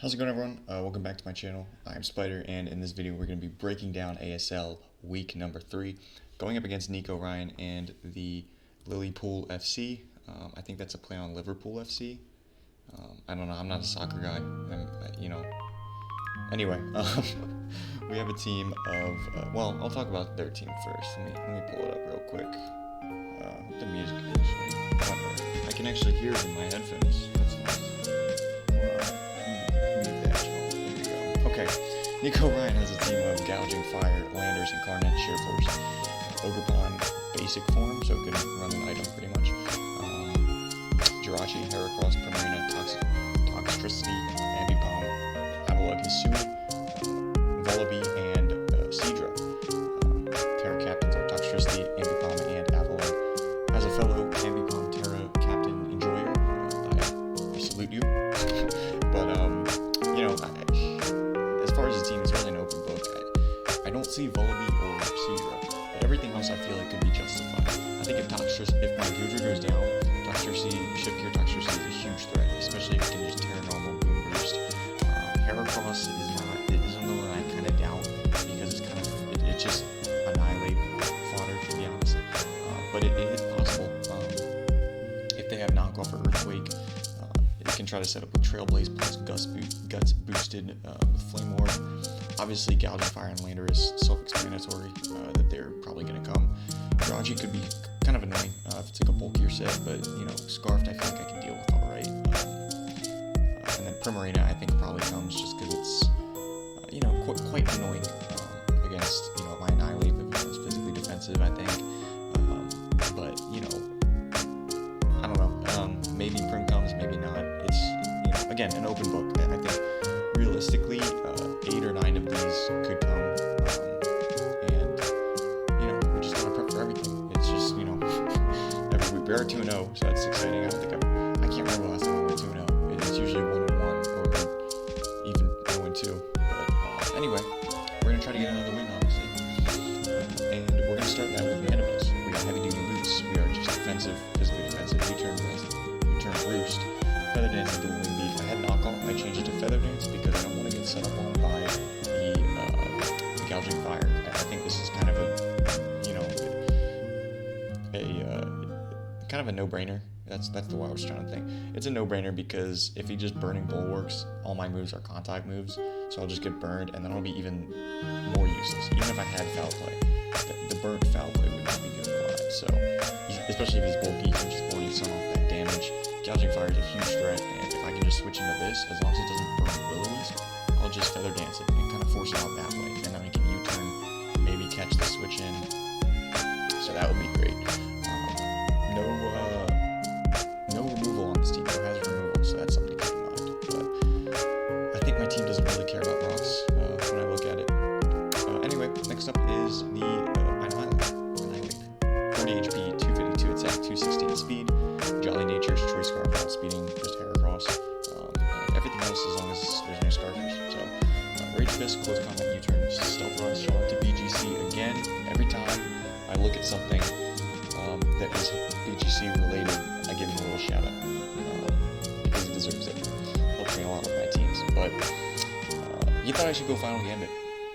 How's it going, everyone? Welcome back to my channel. I'm Spider, and in this video we're going to be breaking down ASL week number 3, going up against Nico Ryan and the Liverpool FC. I think that's a play on Liverpool FC. I don't know, I'm not a soccer guy, Anyway, we have a team of, I'll talk about their team first. Let me pull it up real quick. The music I can actually hear it in my headphones. That's nice. Okay, Nico Ryan has a team of Gouging Fire, Landers, Incarnate, Shearforce, Ogrepon, basic form, so it can run an item pretty much. Jirachi, Heracross, Primarina, Toxtricity, Ambipom, Avalugg, Hisui, Vullaby, and Seadra. Terra Captains are Toxtricity, Ambipom, and Avalugg. As a fellow Ambipom Terra Captain enjoyer, I salute you. But, as far as the team, it's really an open book. I don't see Vullaby or Seadra, but everything else I feel like could be justified. I think if my Goodra goes down, Shipgear Toxtricity is a huge threat, especially if it can just tear normal Boom Boost. Heracross is another one I kind of doubt, because it's just Annihilate fodder, to be honest. But it is possible. If they have knockoff or Earthquake, it can try to set up with Trailblaze plus Guts boosted with Flame Orb. Obviously, Gouging Fire and Lander is self-explanatory that they're probably going to come. Jirachi could be kind of annoying if it's like a bulkier set, but Scarfed I feel like I can deal with alright. And then Primarina I think probably comes just because it's quite annoying against my Annihilate if it's physically defensive, I think. But I don't know. Maybe Prim comes, maybe not. It's again an open book. I think realistically 8 or 9 of these could come, and we just gotta prep for everything. It's just every week we are 2-0, so that's exciting. I can't remember the last time I went 2-0. It's usually 1-1 or even 0-2. But anyway, we're gonna try to get another win, obviously, and we're gonna start that with Mandibles. We got heavy duty boots. We are just defensive, physically defensive. U-turn roost. Feather Dance and Dual Wing Beat. If I had knockoff, I changed it to Feather Dance because I don't want to get set up on by the Gouging Fire. I think this is kind of a no-brainer. That's the way I was trying to think. It's a no-brainer because if he just Burning Bulwarks, all my moves are contact moves, so I'll just get burned, and then I'll be even more useless. Even if I had Foul Play, the burnt Foul Play would not be doing a lot. So, especially if he's bulky, he can just 40 some off that damage. Gouging Fire is a huge threat, and if I can just switch into this, as long as it doesn't burn Will-O-Wisp, I'll just Feather Dance it and kind of force it out that way, and then I can U-turn, maybe catch the switch in, so that would be great. No removal on this team, no hazard removal, so that's something to keep in mind, but I think my team doesn't really care about rocks when I look at it. Anyway, next up is the Annihilate. 40 HP, 252 attack, 216 speed, Jolly Nature's Choice Scarf outspeeding, just Heracross, and everything else as long as there's no Scarfers. So, Rage Fist, Close Combat, U-turn, Stealth Rocks, shout out to BGC again. Every time I look at something that is BGC related, I give him a little shout out, because he deserves it. Helps me a lot with my teams. But he thought I should go Final Gambit,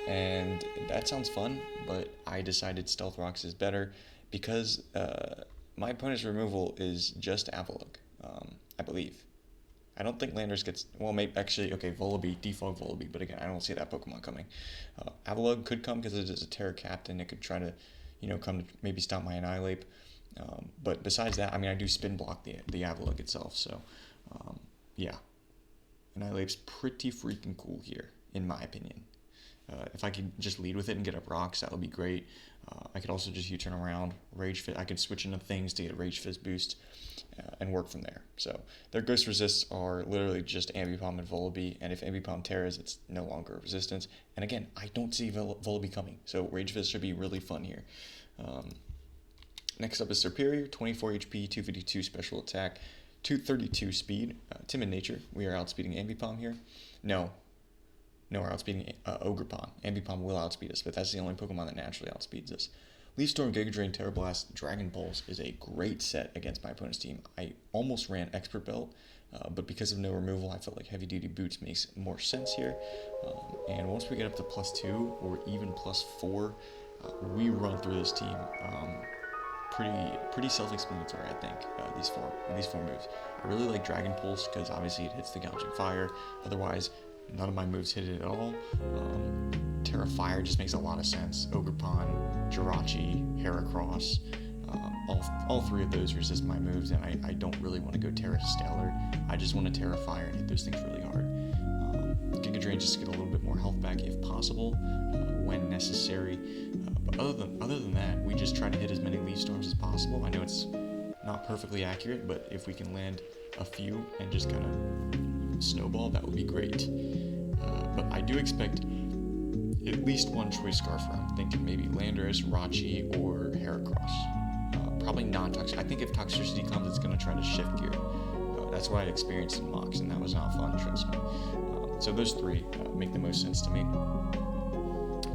and that sounds fun, but I decided Stealth Rocks is better because my opponent's removal is just Avalugg, I believe. I don't think Landers gets, well, maybe, actually, okay, Vullaby, defog Vullaby, but again, I don't see that Pokemon coming. Avalugg could come because it is a Terra Captain. It could try to, come to maybe stop my Annihilate. But besides that, I do spin block the Avalugg itself, so, yeah. Annihilate's pretty freaking cool here, in my opinion. If I could just lead with it and get up rocks, that would be great. I could also just U-turn around, Rage Fist. I could switch into things to get Rage Fist boost and work from there. So their Ghost Resists are literally just Ambipom and Vullaby, and if Ambipom tears, it's no longer resistance. And again, I don't see Vullaby coming, so Rage Fist should be really fun here. Next up is Superior, 24 HP, 252 special attack, 232 speed, Timid Nature. We are outspeeding Ambipom here. No, we're outspeeding Ogrepon. Ambipom will outspeed us, but that's the only Pokemon that naturally outspeeds us. Leaf Storm, Giga Drain, Terra Blast, Dragon Pulse is a great set against my opponent's team. I almost ran Expert Belt, but because of no removal, I felt like heavy duty boots makes more sense here. And once we get up to +2 or even +4, we run through this team. Pretty self-explanatory, I think, these four moves. I really like Dragon Pulse because obviously it hits the Gouging Fire. Otherwise, none of my moves hit it at all. Terra Fire just makes a lot of sense. Ogre Pond, Jirachi, Heracross, all three of those resist my moves, and I don't really want to go Terra Stellar. I just want to Terra Fire and hit those things really hard. Giga Drain just to get a little bit more health back if possible, when necessary. But other than that, we just try to hit as many Leaf Storms as possible. I know it's not perfectly accurate, but if we can land a few and just kind of snowball, that would be great. But I do expect at least one Choice Scarf round. I'm thinking maybe Landorus, Rachi, or Heracross. Probably not Toxicity. I think if Toxicity comes, it's going to try to shift gear. That's what I experienced in Mox, and that was not fun, trust me. So those three make the most sense to me.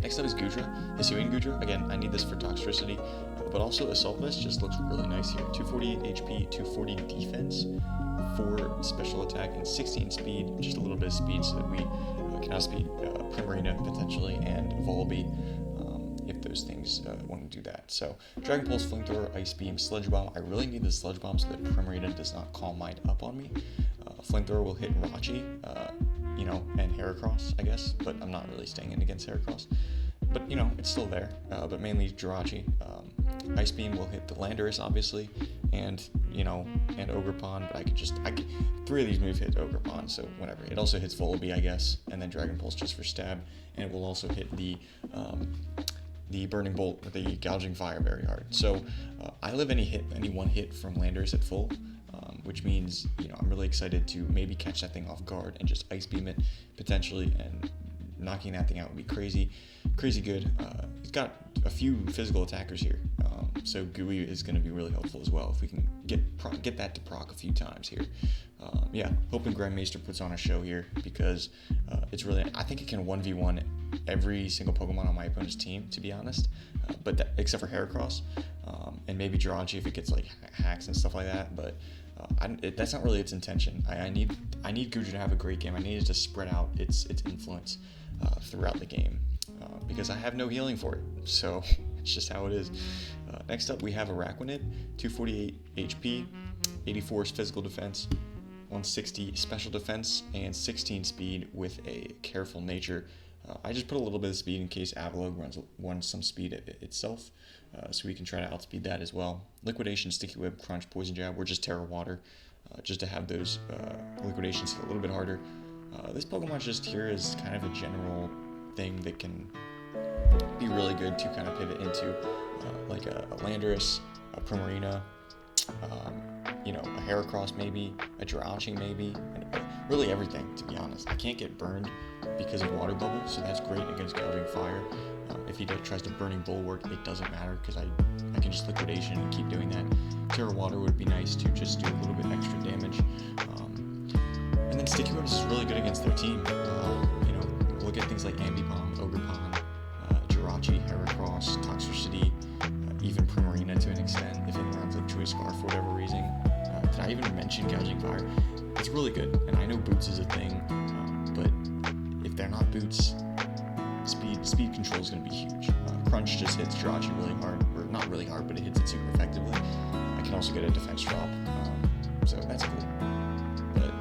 Next up is Goodra, Hisuian Goodra. Again, I need this for Toxicity, but also Assault Vest just looks really nice here. 248 HP, 240 defense, 4 special attack, and 16 speed, just a little bit of speed so that we can outspeed Primarina potentially and Volibee if those things want to do that. So Dragon Pulse, Flamethrower, Ice Beam, Sludge Bomb. I really need the Sludge Bomb so that Primarina does not Calm Mind up on me. Flamethrower will hit Rachi, and Heracross, I guess, but I'm not really staying in against Heracross. But, it's still there, but mainly Jirachi. Ice Beam will hit the Landorus, obviously, and Ogre Pond, but I could 3 of these moves hit Ogre Pond, so whatever. It also hits Volibee, I guess, and then Dragon Pulse just for stab, and it will also hit the Burning Bolt with the Gouging Fire very hard. So I live any one hit from Landorus at full, which means, I'm really excited to maybe catch that thing off guard and just Ice Beam it potentially, and knocking that thing out would be crazy good. He's got a few physical attackers here, so Gooey is going to be really helpful as well if we can get that to proc a few times here. Hoping Grandmaster puts on a show here because it's really, I think it can 1v1 every single Pokemon on my opponent's team, to be honest, except for Heracross, and maybe Jirachi if it gets like hacks and stuff like that, but that's not really its intention. I need Goodra to have a great game. I need it to spread out its influence throughout the game because I have no healing for it, so it's just how it is. Next up we have Araquanid, 248 HP, 84 physical defense, 160 special defense, and 16 speed with a careful nature. I just put a little bit of speed in case Avalugg runs some speed itself, so we can try to outspeed that as well. Liquidation, Sticky Whip, Crunch, Poison Jab, we're just Terra Water, just to have those liquidations hit a little bit harder. This Pokemon just here is kind of a general thing that can be really good to kind of pivot into like a Landorus, a Primarina, a Heracross maybe, a Jirachi maybe, and really everything, to be honest. I can't get burned because of Water Bubble, so that's great against Gouging Fire. If he tries to Burning Bulwark, it doesn't matter because I can just Liquidation and keep doing that. Terra Water would be nice to just do a little bit extra damage. And then Sticky Whip is really good against their team. Look at things like Ambipom, Ogre Pond, Jirachi, Heracross, Toxicity, even Primarina to an extent, if it runs like Choice Scarf for whatever reason. Did I even mention Gouging Fire? It's really good, and I know Boots is a thing, but if they're not Boots, speed control is going to be huge. Crunch just hits Jirachi really hard, or not really hard, but it hits it super effectively. I can also get a defense drop, so that's cool. But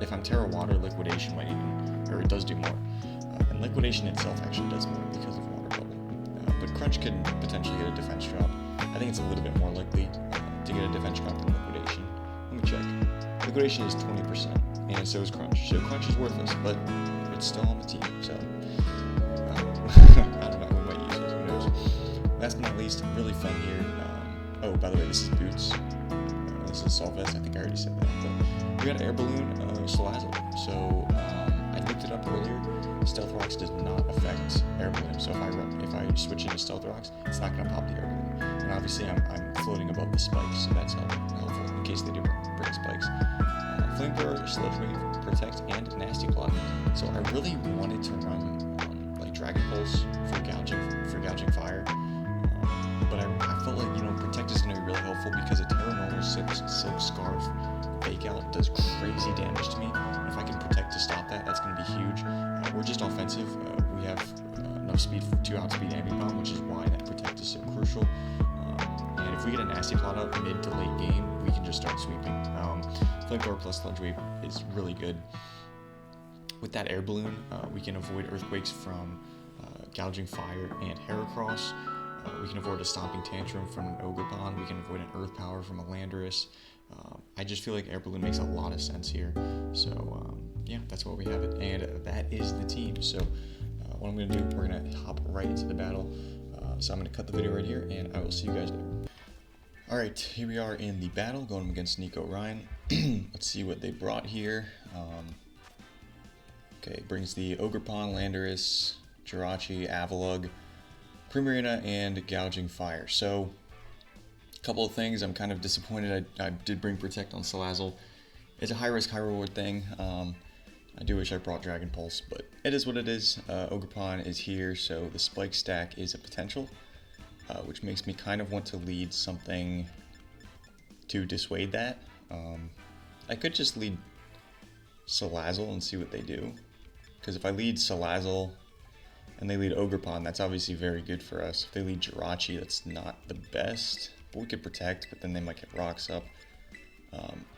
if I'm Terra Water, Liquidation might even, or it does do more. And Liquidation itself actually does more because of Water Bubble. But Crunch could potentially get a defense drop. I think it's a little bit more likely to get a defense drop than Liquidation. Let me check. Liquidation is 20%, and so is Crunch. So Crunch is worthless, but it's still on the team, so I don't know, we might use it, who knows. Last but not least, really fun here. Oh, by the way, this is Boots. This is Assault Vest, I think I already said that. But we got Air Balloon, Salazzle. So I looked it up earlier. Stealth Rocks does not affect Air Balloon, so if I switch into Stealth Rocks, it's not going to pop the Air Balloon. And obviously I'm floating above the spikes, so that's helpful in case they do bring spikes. Flamethrower, Sludge Wave, Protect, and Nasty Plot. So I really wanted to run Dragon Pulse for gouging fire, but I felt like Protect is going to be really helpful because a Terra Normal Silk Scarf Fake Out does crazy that, that's going to be huge. We're just offensive. We have enough speed to outspeed Ambipom, which is why that protect is so crucial. And if we get a nasty plot up mid to late game, we can just start sweeping. Flamethrower plus Sludge Wave is really good. With that air balloon, we can avoid earthquakes from Gouging Fire and Heracross. We can avoid a Stomping Tantrum from an Ogerpon. We can avoid an Earth Power from a Landorus. I just feel like air balloon makes a lot of sense here. So yeah, that's why we have it, and that is the team. So what I'm going to do, we're going to hop right into the battle. So I'm going to cut the video right here, and I will see you guys there. Alright, here we are in the battle, going against Nico Ryan. Let's see what they brought here. Okay, brings the Ogerpon, Landorus, Jirachi, Avalugg, Primarina, and Gouging Fire. So, a couple of things. I'm kind of disappointed I did bring Protect on Salazzle. It's a high-risk, high-reward thing. I do wish I brought Dragon Pulse, but it is what it is. Ogerpon is here, so the Spike stack is a potential, which makes me kind of want to lead something to dissuade that. I could just lead Salazzle and see what they do, because if I lead Salazzle and they lead Ogerpon, that's obviously very good for us. If they lead Jirachi, that's not the best, but we could Protect, but then they might get rocks up.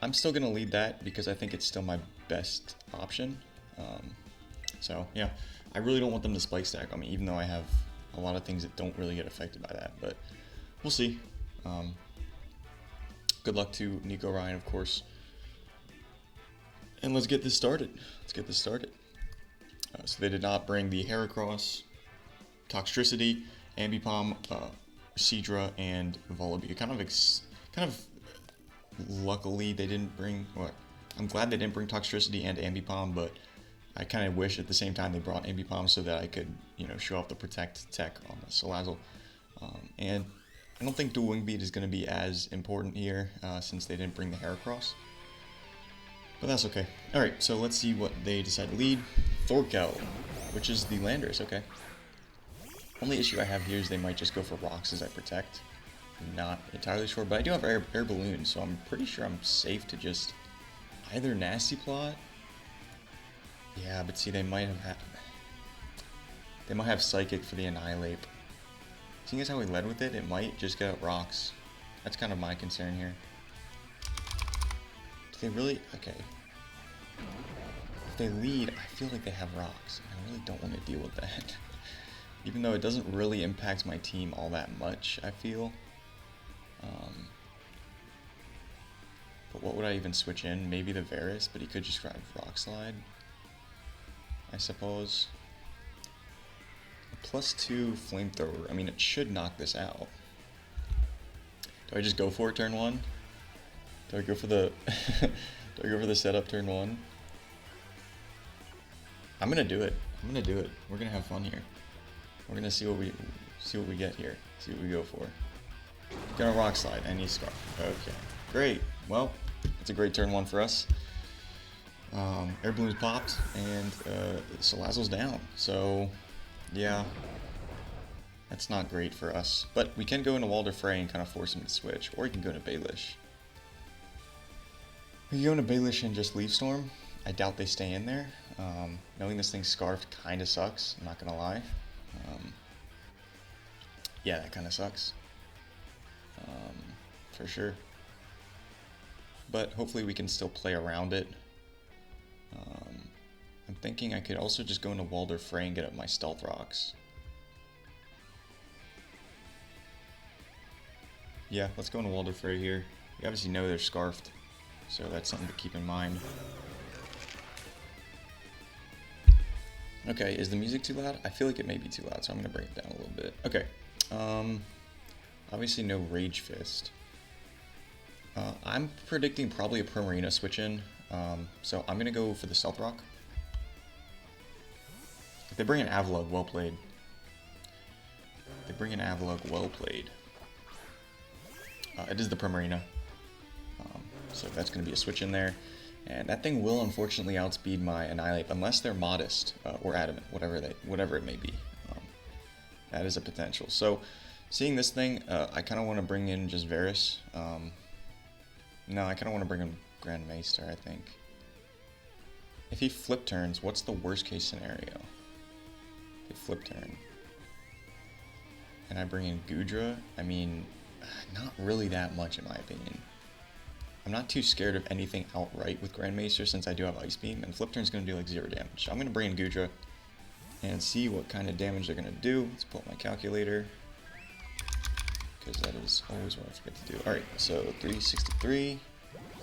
I'm still going to lead that because I think it's still my best option. So yeah, I really don't want them to Spike stack on me, even though I have a lot of things that don't really get affected by that, but we'll see. Good luck to Nico Ryan, of course. And let's get this started. So they did not bring the Heracross, Toxtricity, Ambipom, Seadra, and Volibee. Kind of luckily they didn't bring, well, I'm glad they didn't bring Toxtricity and Ambipom, but I kind of wish at the same time they brought Ambipom so that I could, show off the Protect tech on the Salazzle. And I don't think Dual Wing Beat is going to be as important here since they didn't bring the Heracross. But that's okay. Alright, so let's see what they decide to lead. Thorkel, which is the Landorus, okay. Only issue I have here is they might just go for rocks as I Protect. I'm not entirely sure, but I do have air balloon, so I'm pretty sure I'm safe to just either Nasty Plot. Yeah, but see, they might have Psychic for the Annihilate. Seeing as how we led with it, it might just get out rocks. That's kind of my concern here. Do they really? Okay. If they lead, I feel like they have rocks. I really don't want to deal with that. Even though it doesn't really impact my team all that much, I feel. But what would I even switch in? Maybe the Varus, but he could just grab Rock Slide, I suppose. A +2 Flamethrower. I mean, it should knock this out. Do I just go for it turn 1? Do I go for the do I go for the setup turn 1? I'm gonna do it. We're gonna have fun here. We're gonna see what we get here. See what we go for. Gonna Rock Slide. I need Scarf. Okay, great. Well, it's a great turn 1 for us. Air Balloon's popped and Salazzle's down. So yeah, that's not great for us. But we can go into Walder Frey and kind of force him to switch, or he can go into Baelish. We can go into Baelish and just Leaf Storm. I doubt they stay in there. Knowing this thing's Scarfed kind of sucks, I'm not gonna lie. Yeah, that kind of sucks. For sure. But hopefully we can still play around it. I'm thinking I could also just go into Walder Frey and get up my Stealth Rocks. Yeah, let's go into Walder Frey here. We obviously know they're Scarfed, so that's something to keep in mind. Okay, is the music too loud? I feel like it may be too loud, so I'm going to bring it down a little bit. Okay, obviously no Rage Fist. I'm predicting probably a Primarina switch in, so I'm going to go for the Stealth Rock. If they bring an Avalugg, well played. It is the Primarina, so that's going to be a switch in there. And that thing will unfortunately outspeed my Annihilate, unless they're Modest or Adamant, whatever it may be. That is a potential. So, seeing this thing, I kind of want to bring in just Varus. No, I kind of want to bring in Grand Maester, I think. If he flip turns, what's the worst case scenario? If he flip turn. And I bring in Gudra, I mean, not really that much in my opinion. I'm not too scared of anything outright with Grandmaster since I do have Ice Beam, and flip turn's going to do like 0 damage. So I'm going to bring in Gudra and see what kind of damage they're going to do. Let's pull up my calculator, because that is always what I forget to do. Alright, so 363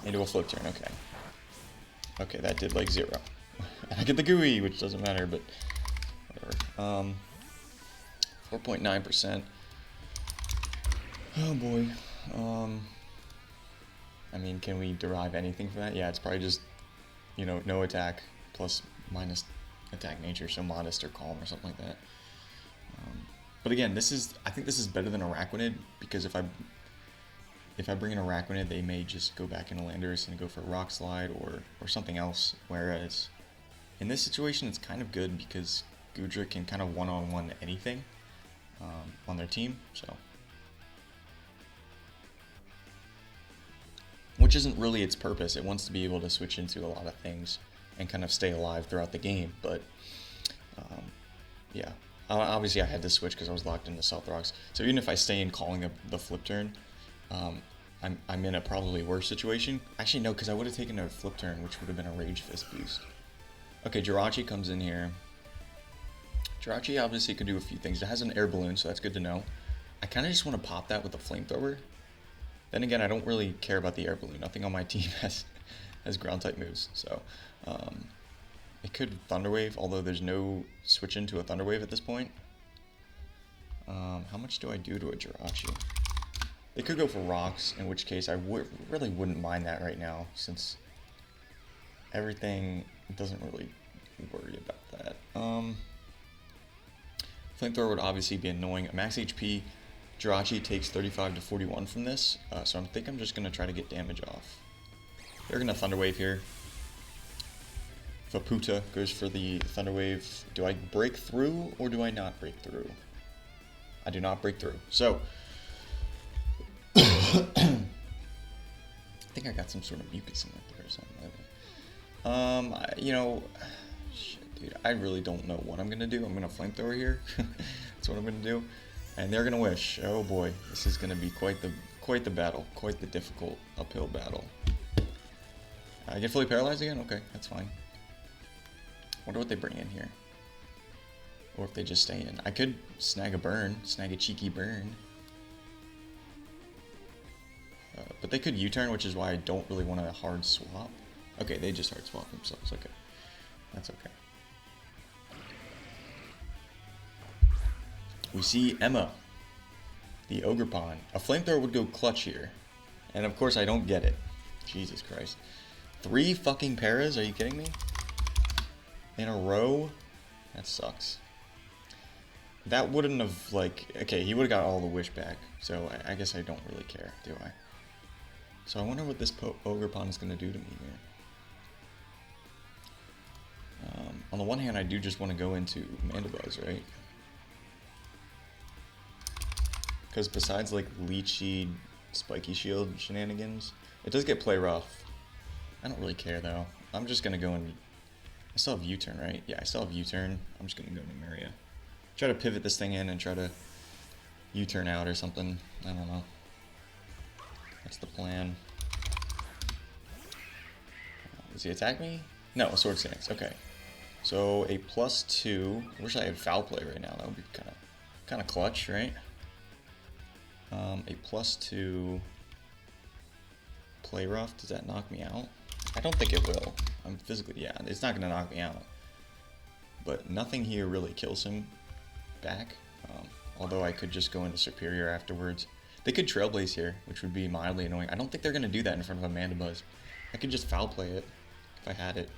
into a flip turn, okay. Okay, that did like 0. And I get the GUI, which doesn't matter, but whatever. 4.9%. Oh boy. I mean, can we derive anything from that? Yeah, it's probably just, you know, no attack plus minus attack nature, so modest or calm or something like that. But again, I think this is better than Araquanid, because if I bring in Araquanid, they may just go back into Landorus and go for Rock Slide or something else. Whereas in this situation, it's kind of good because Gudra can kind of one-on-one anything on their team, so. Which isn't really its purpose. It wants to be able to switch into a lot of things and kind of stay alive throughout the game, but yeah. Obviously I had to switch because I was locked into South Rocks. So even if I stay in calling the flip turn, I'm in a probably worse situation. Actually no, because I would have taken a flip turn, which would have been a Rage Fist boost. Okay, Jirachi comes in here. Jirachi obviously could do a few things. It has an air balloon, so that's good to know. I kind of just want to pop that with a flamethrower. Then again, I don't really care about the air balloon. Nothing on my team has ground type moves, so it could Thunder Wave, although there's no switch into a Thunder Wave at this point. How much do I do to a Jirachi? They could go for rocks, in which case I really wouldn't mind that right now, since everything doesn't really worry about that. Flamethrower would obviously be annoying. Max HP, Jirachi takes 35 to 41 from this, so I think I'm just going to try to get damage off. They're going to Thunder Wave here. Vaputa goes for the Thunder Wave. Do I break through or do I not break through? I do not break through. So, I think I got some sort of mucus in there or something. You know, shit, dude, I really don't know what I'm going to do. I'm going to Flamethrower here. That's what I'm going to do. And they're going to wish. Oh boy, this is going to be quite the battle. Quite the difficult uphill battle. I get fully paralyzed again? Okay, that's fine. Wonder what they bring in here. Or if they just stay in. I could snag a burn. Snag a cheeky burn. But they could U-turn, which is why I don't really want a hard swap. Okay, they just hard swap themselves. Okay. That's okay. We see Emma, the Ogre Pawn. A Flamethrower would go clutch here. And of course I don't get it. Jesus Christ. 3 fucking paras? Are you kidding me? In a row? That sucks. That wouldn't have, like... Okay, he would have got all the wish back. So I guess I don't really care, do I? So I wonder what this Ogre Pawn is going to do to me here. On the one hand, I do just want to go into Mandibuzz, right? Because besides, like, Leechy, Spiky Shield shenanigans, it does get play rough. I don't really care, though. I'm just going to go and... I still have U-turn, right? Yeah, I still have U-turn. I'm just going to go into Maria. Try to pivot this thing in and try to U-turn out or something. I don't know. That's the plan. Does he attack me? No, a Sword Stance. Okay. So a +2. I wish I had Foul Play right now. That would be kind of clutch, right? A +2 Play Rough. Does that knock me out? I don't think it will. I'm physically, yeah, it's not going to knock me out. But nothing here really kills him back. Although I could just go into Superior afterwards. They could Trailblaze here, which would be mildly annoying. I don't think they're going to do that in front of a Mandibuzz. I could just Foul Play it if I had it.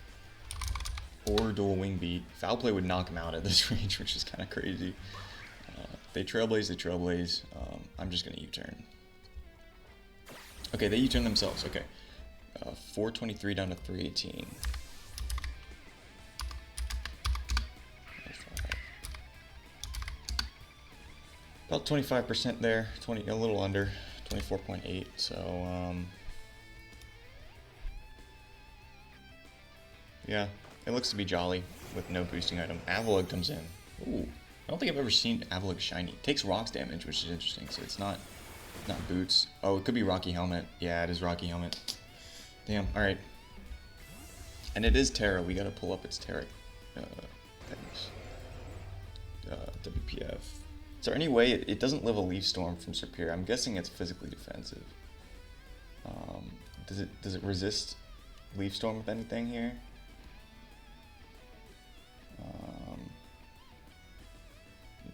Or Dual Wing Beat. Foul Play would knock him out at this range, which is kind of crazy. They Trailblaze, they Trailblaze. I'm just going to U-turn. Okay, they U-turn themselves. Okay. 423 down to 318. About 25% there, a little under, 24.8. So yeah, It looks to be jolly with no boosting item. Avalugg comes in. Ooh. I don't think I've ever seen Avalugg shiny. It takes rocks damage, which is interesting, so it's not boots. Oh, it could be Rocky Helmet. Yeah, it is Rocky Helmet. Damn, alright. And it is Terra. We gotta pull up its Terra things. WPF. Is there any way it doesn't live a Leaf Storm from Superior? I'm guessing it's physically defensive. Does it resist Leaf Storm with anything here?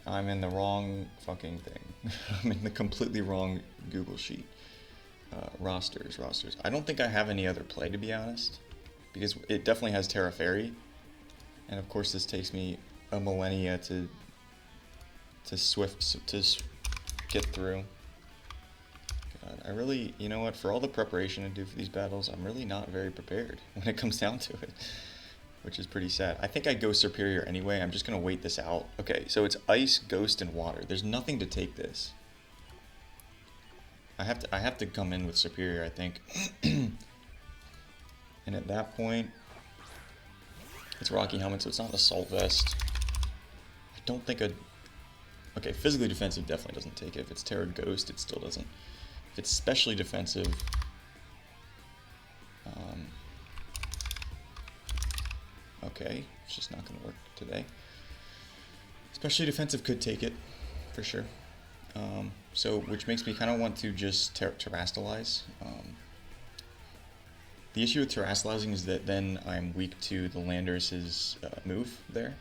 I'm in the wrong fucking thing. I'm in the completely wrong Google sheet. Rosters. I don't think I have any other play, to be honest, because it definitely has Terra Fairy, and of course this takes me a millennia to get through. God, I really, you know what? For all the preparation I do for these battles, I'm really not very prepared when it comes down to it, which is pretty sad. I think I go Superior anyway. I'm just gonna wait this out. Okay, so it's Ice, Ghost, and Water. There's nothing to take this. I have to come in with Superior, I think. And at that point, it's Rocky Helmet, so it's not an Assault Vest. I don't think okay, physically defensive definitely doesn't take it. If it's Terra Ghost, it still doesn't. If it's specially defensive, okay, it's just not going to work today. Especially defensive could take it, for sure. So, which makes me kind of want to just Terrastalize. The issue with Terrastalizing is that then I'm weak to the Landorus' move there.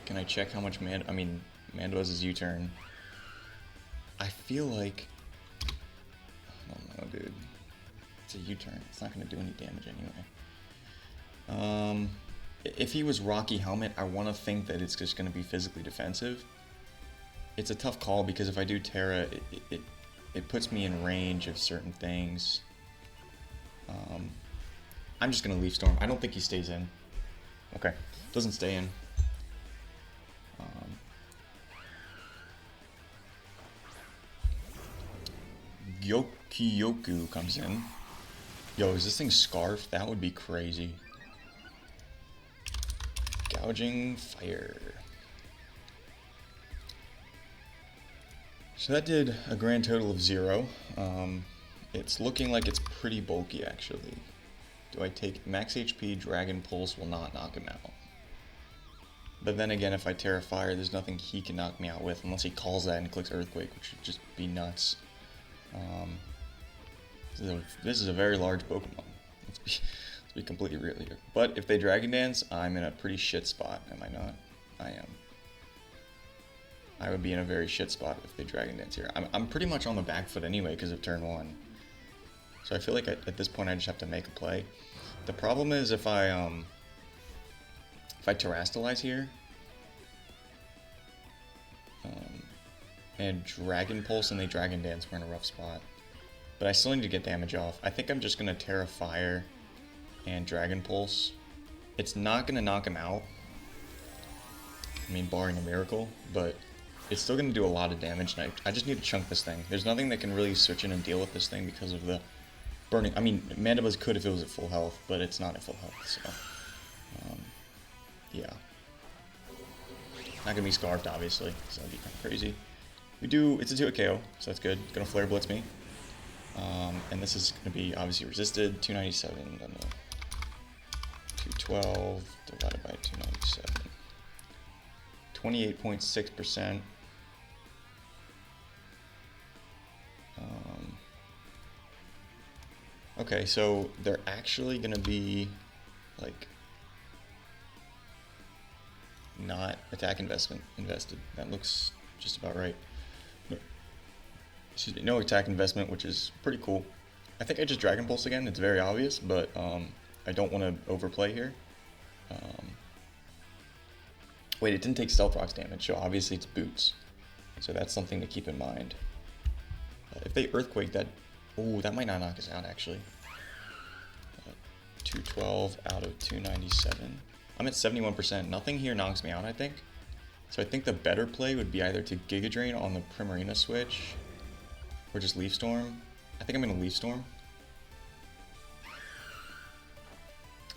Can I check how much Mando has his U-turn. I feel like, I don't know, dude. It's a U-turn. It's not going to do any damage anyway. If he was Rocky Helmet, I want to think that it's just going to be physically defensive. It's a tough call because if I do Terra, it puts me in range of certain things. I'm just going to Leaf Storm. I don't think he stays in. Okay, doesn't stay in. Gyoku comes in. Yo, is this thing Scarf? That would be crazy. Gouging Fire. So that did a grand total of 0. It's looking like it's pretty bulky, actually. Do I take max HP? Dragon Pulse will not knock him out. But then again, if I Terra Fire, there's nothing he can knock me out with unless he calls that and clicks Earthquake, which would just be nuts. This is a very large Pokemon. Let's be completely real here. But if they Dragon Dance, I'm in a pretty shit spot, am I not? I am. I would be in a very shit spot if they Dragon Dance here. I'm pretty much on the back foot anyway because of turn 1. So I feel like at this point I just have to make a play. The problem is if I Terrastalize here and Dragon Pulse and they Dragon Dance, we're in a rough spot. But I still need to get damage off. I think I'm just going to Terra Fire and Dragon Pulse. It's not going to knock him out. I mean, barring a miracle, but it's still going to do a lot of damage, and I just need to chunk this thing. There's nothing that can really switch in and deal with this thing because of the burning. I mean, Mandibuzz could if it was at full health, but it's not at full health, so yeah. Not going to be Scarfed, obviously, so that'd be kind of crazy. It's a 2-hit KO, so that's good. Gonna Flare Blitz me. And this is going to be obviously resisted. 297, then 212 divided by 297. 28.6%. Okay, so they're actually going to be like not attack invested. That looks just about right. Excuse me, no attack investment, which is pretty cool. I think I just Dragon Pulse again. It's very obvious, but I don't want to overplay here. Wait, it didn't take Stealth Rock's damage, so obviously it's Boots. So that's something to keep in mind. If they Earthquake, that might not knock us out, actually. 212 out of 297. I'm at 71%. Nothing here knocks me out, I think. So I think the better play would be either to Giga Drain on the Primarina switch, or just Leaf Storm. I think I'm going to Leaf Storm.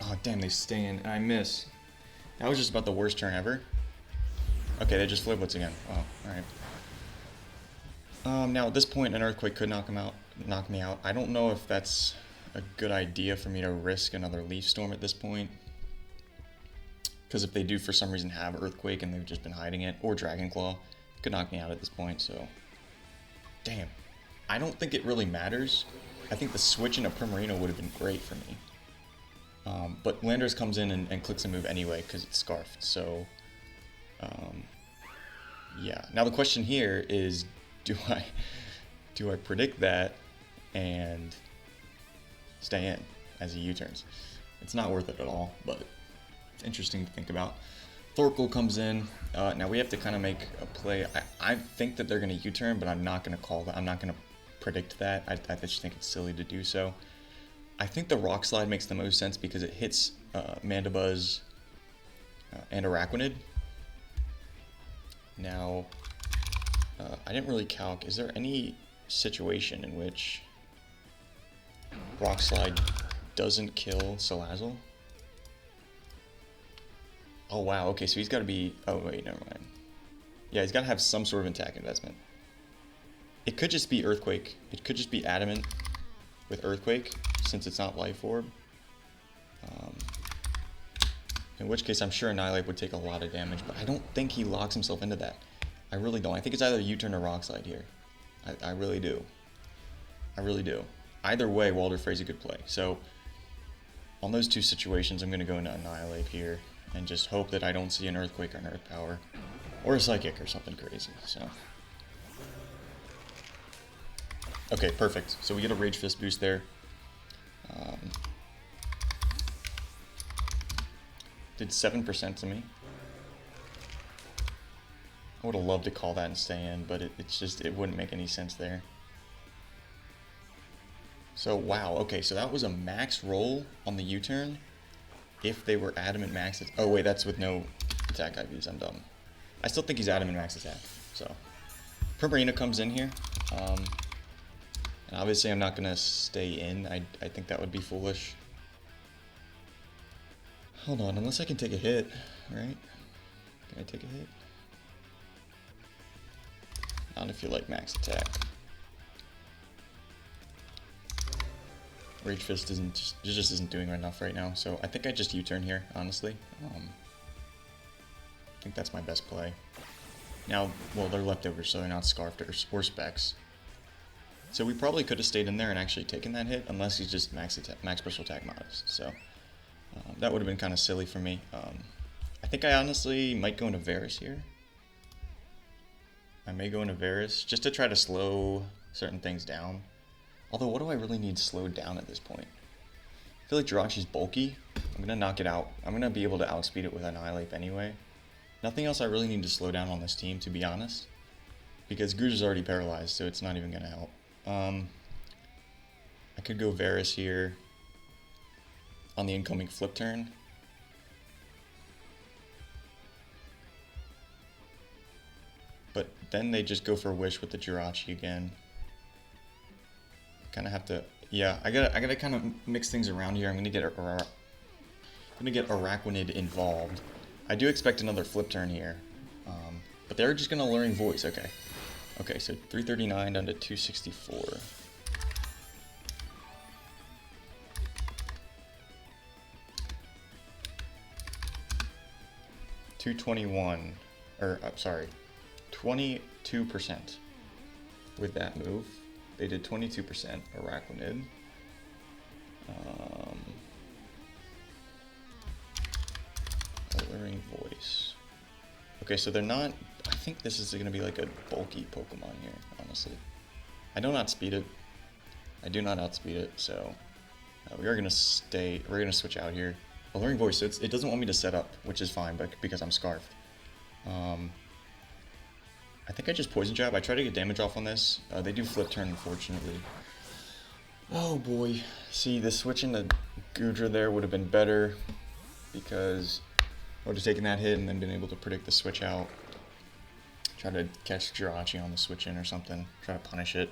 Oh, damn, they stay in, and I miss. That was just about the worst turn ever. Okay, they just flip blitz again. Oh, alright. Now at this point, an earthquake could knock me out. I don't know if that's a good idea for me to risk another leaf storm at this point. Because if they do for some reason have earthquake and they've just been hiding it, or dragon claw, it could knock me out at this point, so. Damn. I don't think it really matters. I think the switch into Primarina would have been great for me. But Landorus comes in and clicks a move anyway because it's scarfed, so. Yeah. Now the question here is, do I predict that and stay in as he U-turns? It's not worth it at all, but it's interesting to think about. Thorkel comes in. Now we have to kind of make a play. I think that they're going to U-turn, but I'm not going to call that. I'm not going to predict that. I just think it's silly to do so. I think the Rock Slide makes the most sense because it hits Mandibuzz and Araquanid. Now, I didn't really calc. Is there any situation in which Rock Slide doesn't kill Salazzle? Oh wow, okay, so he's got to be... Oh wait, never mind. Yeah, he's got to have some sort of attack investment. It could just be Earthquake. It could just be Adamant with Earthquake, since it's not Life Orb. In which case, I'm sure Annihilate would take a lot of damage, but I don't think he locks himself into that. I really don't. I think it's either U-turn or Rock Slide here. I really do. I really do. Either way, Walder Frey's a good play. So, on those two situations, I'm going to go into Annihilate here and just hope that I don't see an Earthquake or an Earth Power. Or a Psychic or something crazy, so... Okay, perfect. So we get a Rage Fist boost there. Did 7% to me. I would have loved to call that and stay in, but it wouldn't make any sense there. So, wow, okay, so that was a max roll on the U-turn. If they were Adamant max... Oh, wait, that's with no attack IVs. I'm dumb. I still think he's Adamant max attack, so... Primarina comes in here. And obviously I'm not going to stay in. I think that would be foolish. Hold on, unless I can take a hit, right? Can I take a hit? Not if you like max attack. Rage Fist just isn't doing enough right now, so I think I just U-turn here, honestly. I think that's my best play. Now, well, they're leftovers, so they're not Scarfed or Specs. So we probably could have stayed in there and actually taken that hit, unless he's just max special attack modest. So that would have been kind of silly for me. I think I honestly might go into Varus here. I may go into Varus just to try to slow certain things down. Although, what do I really need slowed down at this point? I feel like Jirachi's bulky. I'm going to knock it out. I'm going to be able to outspeed it with Annihilate anyway. Nothing else I really need to slow down on this team, to be honest. Because Gruja's already paralyzed, so it's not even going to help. I could go Varus here on the incoming flip turn. But then they just go for Wish with the Jirachi again. Kind of have to, yeah. I gotta kind of mix things around here. I'm gonna get Araquanid involved. I do expect another flip turn here, but they're just gonna Alluring Voice. Okay, okay. So 339 down to 264. 221, or sorry, 22% with that move. They did 22% Araquanid. Alluring Voice. Okay, so they're not... I think this is going to be like a bulky Pokemon here, honestly. I don't outspeed it. I do not outspeed it, so... we are going to stay... We're going to switch out here. Alluring Voice, so it doesn't want me to set up, which is fine, but because I'm Scarfed. I think I just Poison Jab. I try to get damage off on this. They do flip turn, unfortunately. Oh boy. See, the switch into Gudra there would have been better because I would have taken that hit and then been able to predict the switch out. Try to catch Jirachi on the switch in or something. Try to punish it.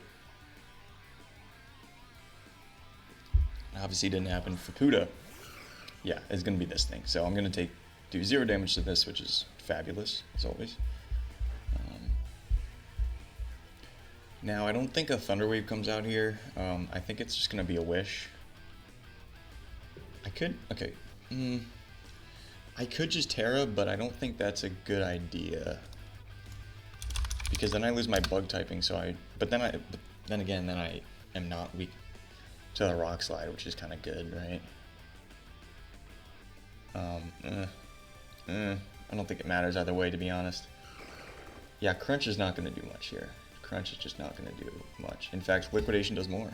Obviously didn't happen for Puda. yeah, it's going to be this thing. So I'm going to do 0 damage to this, which is fabulous, as always. Now, I don't think a Thunder Wave comes out here. I think it's just going to be a Wish. I could, okay. I could just Terra, but I don't think that's a good idea. Because then I lose my bug typing, so but then I am not weak to the Rock Slide, which is kind of good, right? I don't think it matters either way, to be honest. Yeah, Crunch is not going to do much here. Crunch is just not going to do much. In fact, Liquidation does more.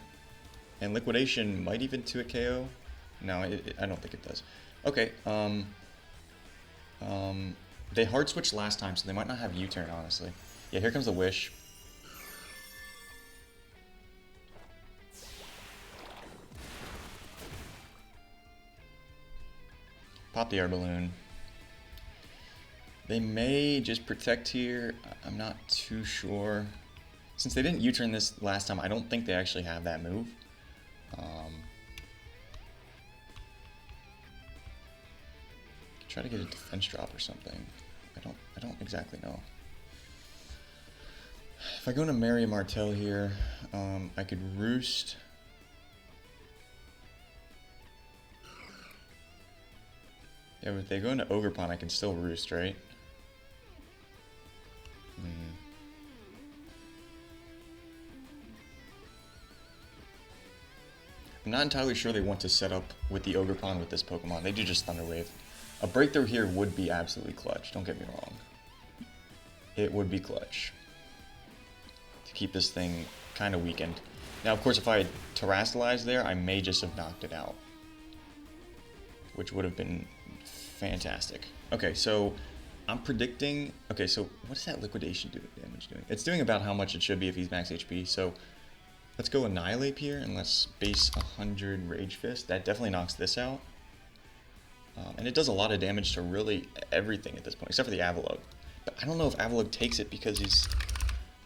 And Liquidation might even 2-hit KO. No, I don't think it does. Okay, they hard switched last time, so they might not have U-turn, honestly. Yeah, here comes the Wish. Pop the air balloon. They may just protect here. I'm not too sure. Since they didn't U-turn this last time, I don't think they actually have that move. Try to get a defense drop or something. I don't exactly know. If I go into Mary Martell here, I could Roost. Yeah, but if they go into Ogre Pond, I can still Roost, right? I'm not entirely sure they want to set up with the Ogre Pond with this Pokemon. They do just Thunder Wave. A breakthrough here would be absolutely clutch, don't get me wrong. It would be clutch to keep this thing kind of weakened. Now, of course, if I had Terrastalized there, I may just have knocked it out, which would have been fantastic. Okay, so I'm predicting... Okay, so what does that Liquidation damage doing? It's doing about how much it should be if he's max HP, so let's go Annihilate here, and let's base 100 Rage Fist. That definitely knocks this out. And it does a lot of damage to really everything at this point, except for the Avalugg. But I don't know if Avalugg takes it because he's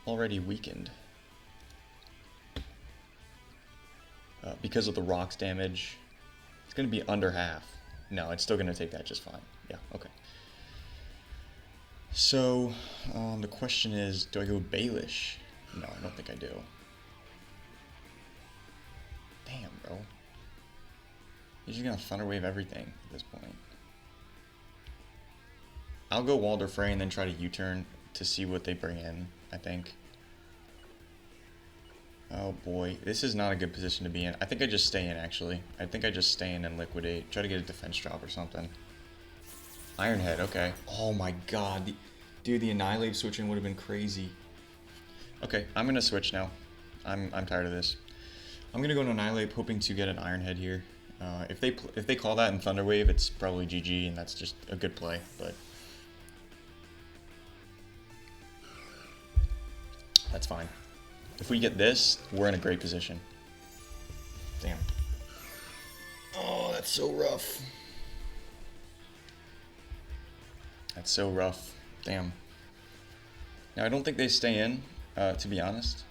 already weakened. Because of the rocks damage, it's going to be under half. No, it's still going to take that just fine. Yeah, okay. So, the question is, do I go Baelish? No, I don't think I do. Damn, bro. He's just going to Thunder Wave everything at this point. I'll go Walder Frey and then try to U-turn to see what they bring in, I think. Oh boy, this is not a good position to be in. I think I just stay in, actually. I think I just stay in and liquidate. Try to get a defense drop or something. Iron Head, okay. Oh my god. Dude, the Annihilate switching would have been crazy. Okay, I'm going to switch now. I'm tired of this. I'm going to go to Annihilate, hoping to get an Iron Head here. If they call that in Thunder Wave, it's probably GG, and that's just a good play, but... that's fine. If we get this, we're in a great position. Damn. Oh, that's so rough. That's so rough. Damn. Now, I don't think they stay in, to be honest.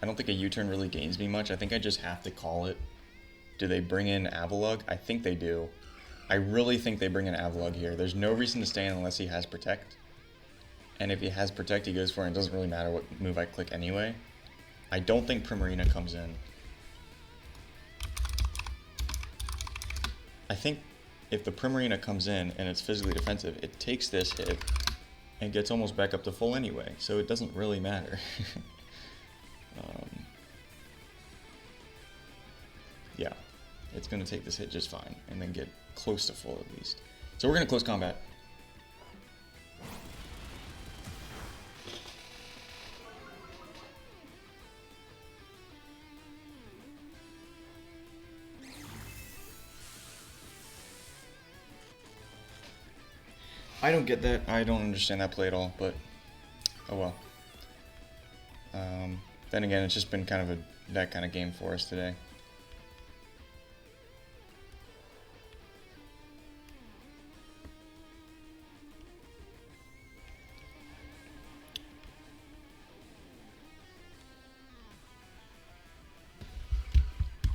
I don't think a U-turn really gains me much. I think I just have to call it. Do they bring in Avalugg? I think they do. I really think they bring in Avalugg here. There's no reason to stay in unless he has Protect. And if he has Protect, he goes for it. It doesn't really matter what move I click anyway. I don't think Primarina comes in. I think if the Primarina comes in and it's physically defensive, it takes this hit and gets almost back up to full anyway. So it doesn't really matter. Yeah, it's going to take this hit just fine and then get close to full at least. So we're going to close combat. I don't get that. I don't understand that play at all, but oh well. Then again, it's just been kind of that kind of game for us today.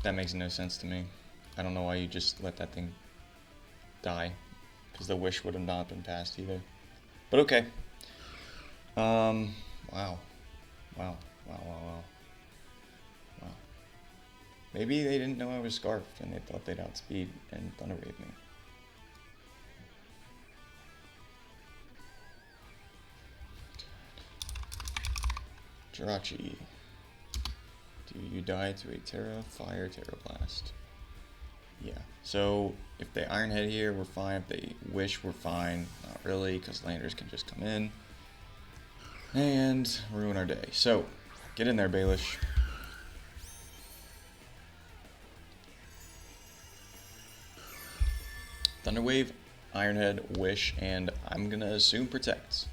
That makes no sense to me. I don't know why you just let that thing die, because the wish would have not been passed either. But okay. Wow. Wow. Wow, wow, wow. Wow. Maybe they didn't know I was Scarfed, and they thought they'd outspeed and Thunder Wave me. Jirachi. Do you die to a Terra, Fire, Terra Blast? Yeah. So if they Iron Head here, we're fine. If they Wish, we're fine. Not really, because Landers can just come in and ruin our day. So get in there, Baelish. Thunderwave, Iron Head, Wish, and I'm gonna assume Protect.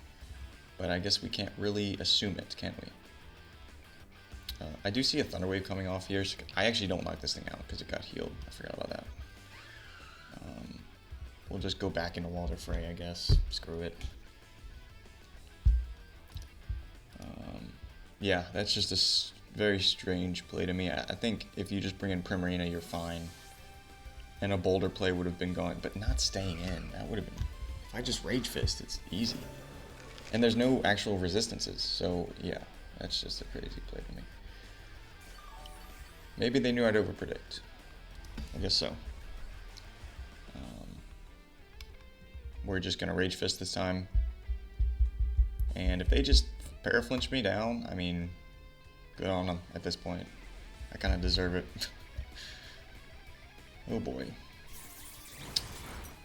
But I guess we can't really assume it, can we? I do see a Thunder Wave coming off here. So I actually don't knock this thing out because it got healed. I forgot about that. We'll just go back into Walter Frey, I guess. Screw it. Yeah, that's just a very strange play to me. I think if you just bring in Primarina, you're fine. And a Boulder play would have been gone, but not staying in. That would have been... If I just Rage Fist, it's easy. And there's no actual resistances, so yeah, that's just a crazy play to me. Maybe they knew I'd overpredict. I guess so. We're just gonna Rage Fist this time. And if they just Paraflinch me down, I mean, good on them at this point. I kind of deserve it. Oh boy.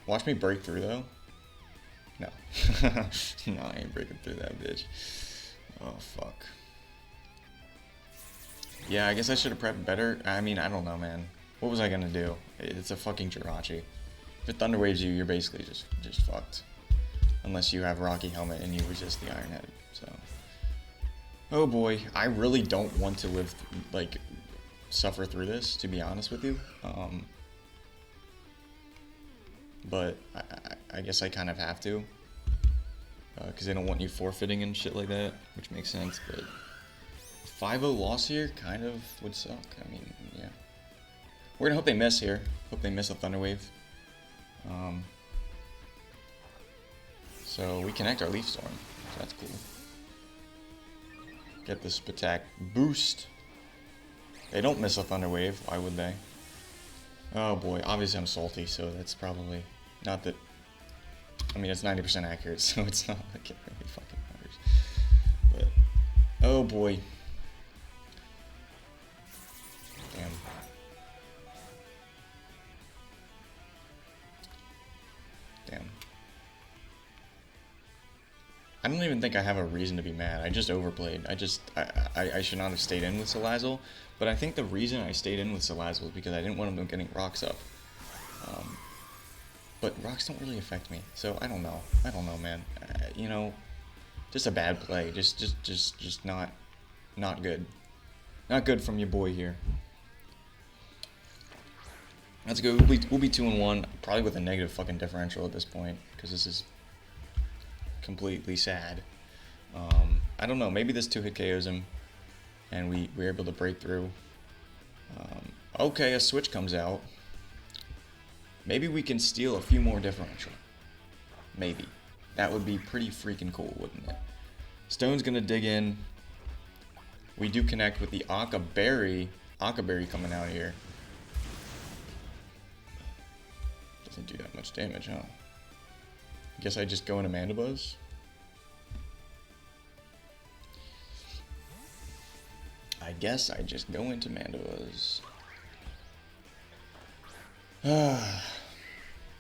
Watch me break through though. No. No, I ain't breaking through that bitch. Oh, fuck. Yeah, I guess I should have prepped better. I mean, I don't know, man. What was I gonna do? It's a fucking Jirachi. If it Thunder Waves you, you're basically just fucked. Unless you have Rocky Helmet and you resist the Iron Head, so. Oh boy, I really don't want to live, like, suffer through this, to be honest with you. But I guess I kind of have to, because they don't want you forfeiting and shit like that, which makes sense, but 5-0 loss here kind of would suck. I mean, yeah. We're gonna hope they miss here. Hope they miss a Thunder Wave. So we connect our Leaf Storm, so that's cool. Get this attack boost. They don't miss a Thunder Wave, why would they? Oh boy, obviously I'm salty, so that's probably... Not that... I mean, it's 90% accurate, so it's not like it really fucking matters. But... Oh boy. Damn. Damn. I don't even think I have a reason to be mad. I just overplayed. I should not have stayed in with Salazzle, but I think the reason I stayed in with Salazzle is because I didn't want him getting rocks up. But rocks don't really affect me, so I don't know. I don't know, man. You know, just a bad play. Just not good. Not good from your boy here. Let's go. We'll be 2-1, probably with a negative fucking differential at this point, because this is completely sad. I don't know. Maybe this 2-hit KOs him, and we're able to break through. Okay, a switch comes out. Maybe we can steal a few more differential. Maybe. That would be pretty freaking cool, wouldn't it? Stone's gonna dig in. We do connect with the Akka Berry. Akka Berry coming out here. Doesn't do that much damage, huh? I guess I just go into Mandibuzz. I guess I just go into Mandibuzz.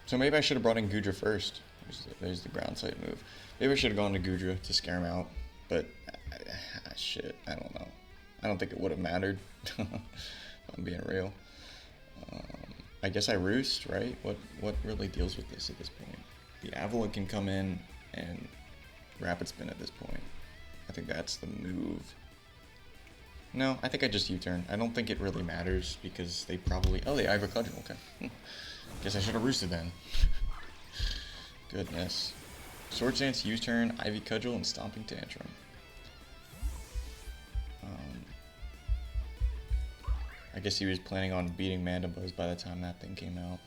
So maybe I should have brought in Goodra first. There's the ground type move. Maybe I should have gone to Goodra to scare him out. But, shit, I don't know. I don't think it would have mattered. If I'm being real. I guess I Roost, right? What really deals with this at this point? The Avalon can come in and Rapid Spin at this point. I think that's the move. No, I think I just U-turn. I don't think it really matters because they probably... Oh, they Ivor Cudgel, okay. Guess I should have roosted then. Goodness. Swords Dance, U-turn, Ivy Cudgel, and Stomping Tantrum. I guess he was planning on beating Mandibuzz by the time that thing came out.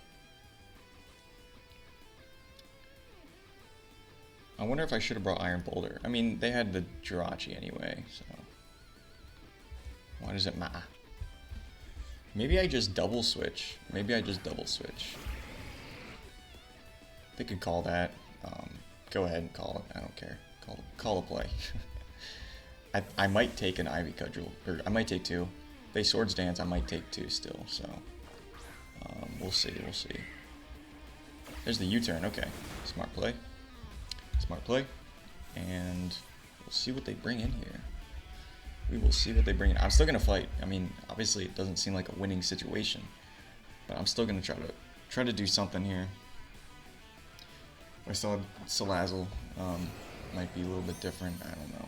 I wonder if I should have brought Iron Boulder. I mean, they had the Jirachi anyway, so why does it matter? Maybe I just double switch. Maybe I just double switch. They could call that. Go ahead and call it. I don't care. Call a play. I might take an Ivy Cudgel, or I might take two. If they Swords Dance, I might take two still. So we'll see. We'll see. There's the U-turn. Okay, smart play. Smart play. And we'll see what they bring in here. We will see what they bring in. I'm still gonna fight. I mean, obviously it doesn't seem like a winning situation, but I'm still gonna try to do something here. I saw Salazzle might be a little bit different. I don't know.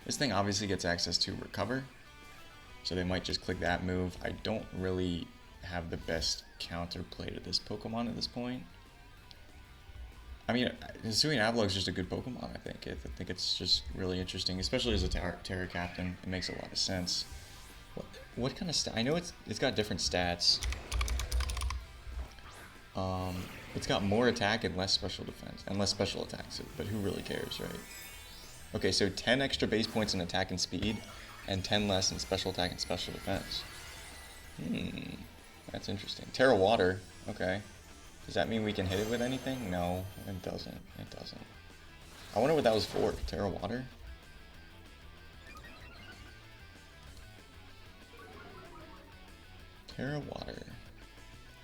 This thing obviously gets access to recover, so they might just click that move. I don't really have the best counterplay to this Pokemon at this point. I mean, Hisuian Avalok is just a good Pokemon, I think. I think it's just really interesting, especially as a Terra Captain. It makes a lot of sense. What kind of I know it's got different stats. It's got more attack and less special defense, and less special attacks, but who really cares, right? Okay, so 10 extra base points in attack and speed, and 10 less in special attack and special defense. That's interesting. Terra Water, okay. Does that mean we can hit it with anything? No, it doesn't. It doesn't. I wonder what that was for. Terra Water? Terra Water.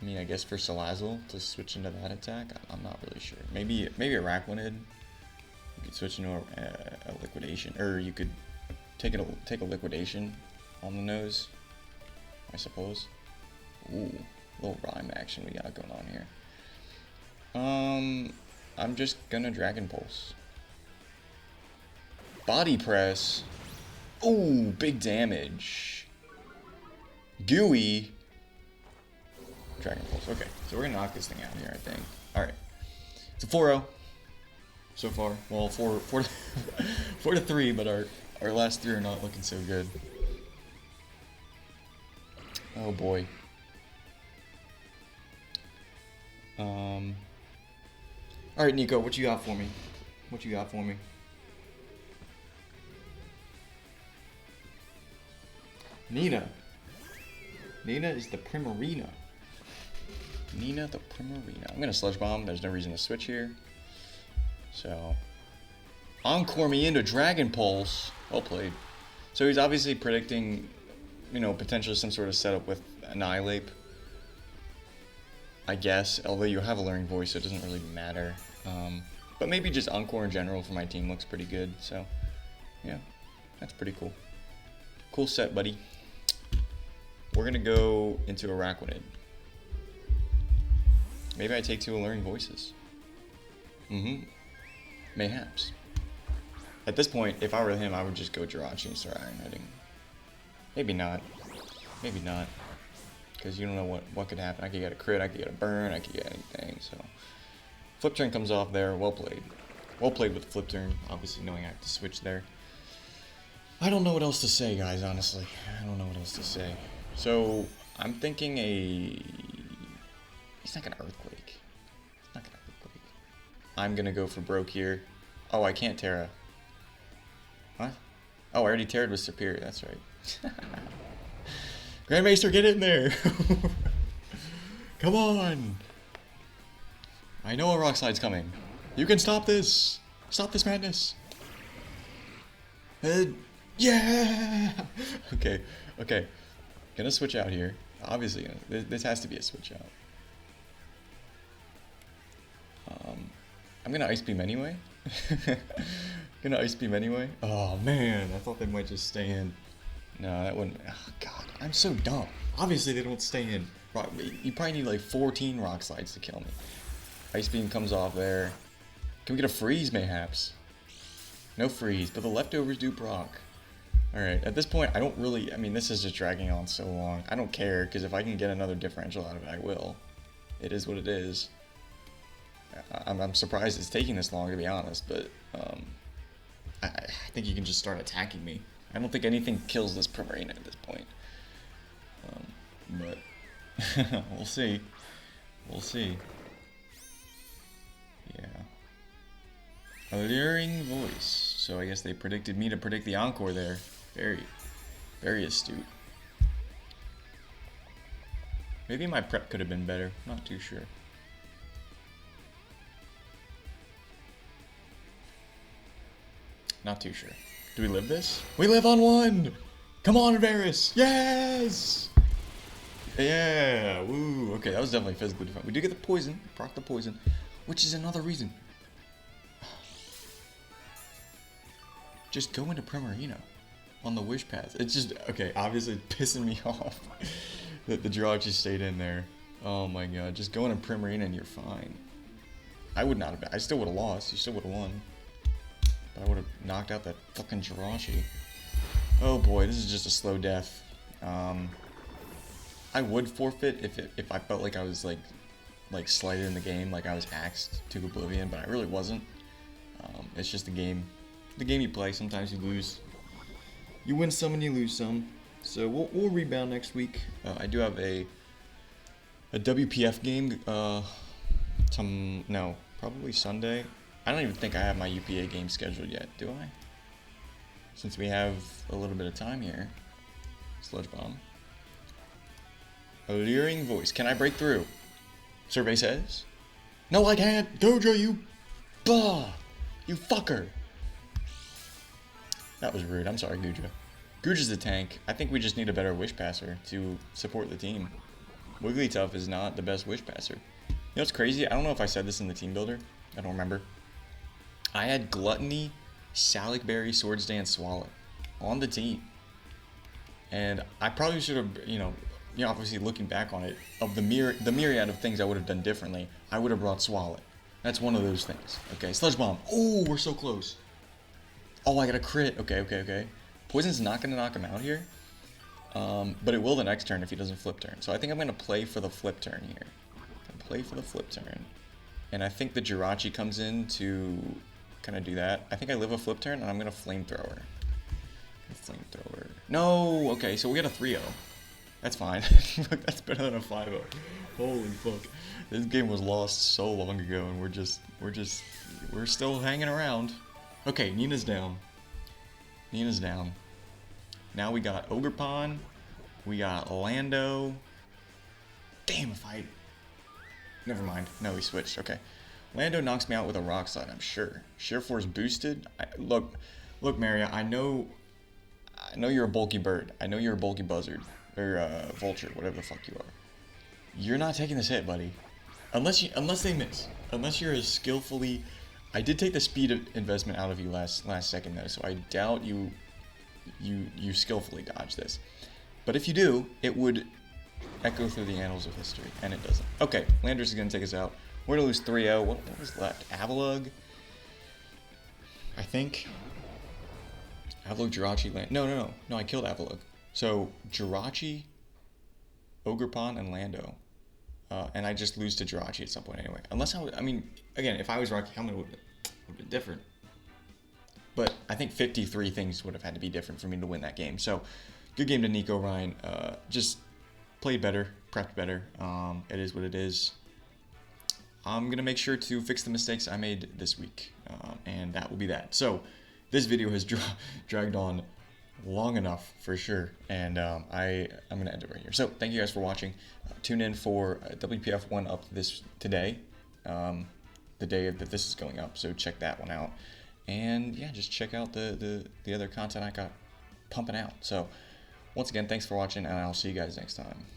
I mean, I guess for Salazzle to switch into that attack, I'm not really sure. Maybe Araquanid. You could switch into a liquidation, or you could take a liquidation on the nose, I suppose. Ooh, little rhyme action we got going on here. I'm just gonna Dragon Pulse. Body Press. Ooh, big damage. Gooey. Dragon Pulse. Okay, so we're gonna knock this thing out here, I think. Alright. It's a 4-0 so far. Well, 4 to 3, but our last 3 are not looking so good. Oh boy. Alright, Nico, what you got for me? What you got for me? Nina. Nina is the Primarina. Nina the Primarina. I'm gonna Sludge Bomb. There's no reason to switch here. So, Encore me into Dragon Pulse. Well played. So he's obviously predicting, you know, potentially some sort of setup with Annihilate. I guess, although you have a Learning Voice, so it doesn't really matter. But maybe just Encore in general for my team looks pretty good. So, yeah, that's pretty cool. Cool set, buddy. We're gonna go into Araquanid. Maybe I take 2 Alluring Voices. Mayhaps. At this point, if I were him, I would just go Jirachi and start Iron Heading. Maybe not. Maybe not. Because you don't know what could happen. I could get a crit, I could get a burn, I could get anything, so. Flip turn comes off there. Well played. Well played with the flip turn, obviously knowing I have to switch there. I don't know what else to say, guys, honestly. I don't know what else to say. So, I'm thinking he's not gonna Earthquake. He's not gonna Earthquake. I'm gonna go for broke here. Oh, I can't Terra. What? Oh, I already Terra'd with Superior, that's right. Grandmaster, get in there! Come on! I know a Rock Slide's coming. You can stop this! Stop this madness! Yeah! Okay, okay. Gonna switch out here. Obviously, this has to be a switch out. I'm gonna Ice Beam anyway. Gonna Ice Beam anyway. Oh man, I thought they might just stay in. No, that wouldn't. Oh god, I'm so dumb. Obviously, they don't stay in. You probably need like 14 Rock Slides to kill me. Ice Beam comes off there. Can we get a freeze, mayhaps? No freeze, but the leftovers do proc. Alright, at this point, I don't really... I mean, this is just dragging on so long. I don't care, because if I can get another differential out of it, I will. It is what it is. I'm surprised it's taking this long, to be honest, but... I think you can just start attacking me. I don't think anything kills this Primarina at this point. But... we'll see. We'll see. Yeah. Alluring voice. So I guess they predicted me to predict the encore there. Very, very astute. Maybe my prep could have been better. Not too sure. Not too sure. Do we live this? We live on 1! Come on, Varys! Yes! Yeah! Woo! Okay, that was definitely physically fun. We do get the poison. Proc the poison. Which is another reason. Just go into Primarina on the wish path. It's just, okay, obviously pissing me off that the draw just stayed in there. Oh my god, just go into Primarina and you're fine. I would not have, I still would have lost. You still would have won. But I would have knocked out that fucking Jirachi. Oh boy, this is just a slow death. I would forfeit if I felt like I was like slighted in the game, like I was axed to oblivion, but I really wasn't. It's just the game you play. Sometimes you lose. You win some and you lose some. So we'll rebound next week. I do have a WPF game. No, probably Sunday. I don't even think I have my UPA game scheduled yet, do I? Since we have a little bit of time here. Sludge Bomb. Alluring voice. Can I break through? Survey says. No, I can't. Dojo, you. Bah. You fucker. That was rude. I'm sorry, Guja. Guja's the tank. I think we just need a better wish passer to support the team. Wigglytuff is not the best wish passer. You know what's crazy? I don't know if I said this in the team builder. I don't remember. I had Gluttony, Salicberry, Swords Dance, Swallow on the team. And I probably should have, obviously looking back on it, of the myriad of things I would have done differently, I would have brought Swallow. That's one of those things. Okay, Sludge Bomb. Oh, we're so close. Oh, I got a crit. Okay. Poison's not going to knock him out here. But it will the next turn if he doesn't flip turn. So I think I'm going to play for the flip turn here. And I think the Jirachi comes in to kind of do that. I think I live a flip turn, and I'm going to Flamethrower. No! Okay, so we got a 3-0. That's fine. That's better than a 5-0. Holy fuck. This game was lost so long ago, and we're still hanging around. Okay, Nina's down. Now we got Ogerpon. We got Lando. Damn, never mind. No, he switched. Okay. Lando knocks me out with a Rock Slide, I'm sure. Sheer Force boosted. Look, Maria, I know you're a bulky bird. I know you're a bulky buzzard. Or vulture, whatever the fuck you are. You're not taking this hit, buddy. Unless they miss. Unless you're as skillfully... I did take the speed investment out of you last second, though, so I doubt you skillfully dodge this. But if you do, it would echo through the annals of history, and it doesn't. Okay, Landorus is going to take us out. We're going to lose 3-0. What was left? Avalugg? I think. Avalugg, Jirachi, No, I killed Avalugg. So, Jirachi, Ogerpon, and Lando. And I just lose to Jirachi at some point anyway. Unless again, if I was Rocky Helmet, it would have been different. But I think 53 things would have had to be different for me to win that game. So, good game to Nico Ryan. Just played better, prepped better. It is what it is. I'm going to make sure to fix the mistakes I made this week. And that will be that. So, this video has dragged on long enough for sure, and I'm going to end it right here. So, thank you guys for watching. Tune in for WPF 1 up today, the day that this is going up, so check that one out. And yeah, just check out the other content I got pumping out. So, once again, thanks for watching, and I'll see you guys next time.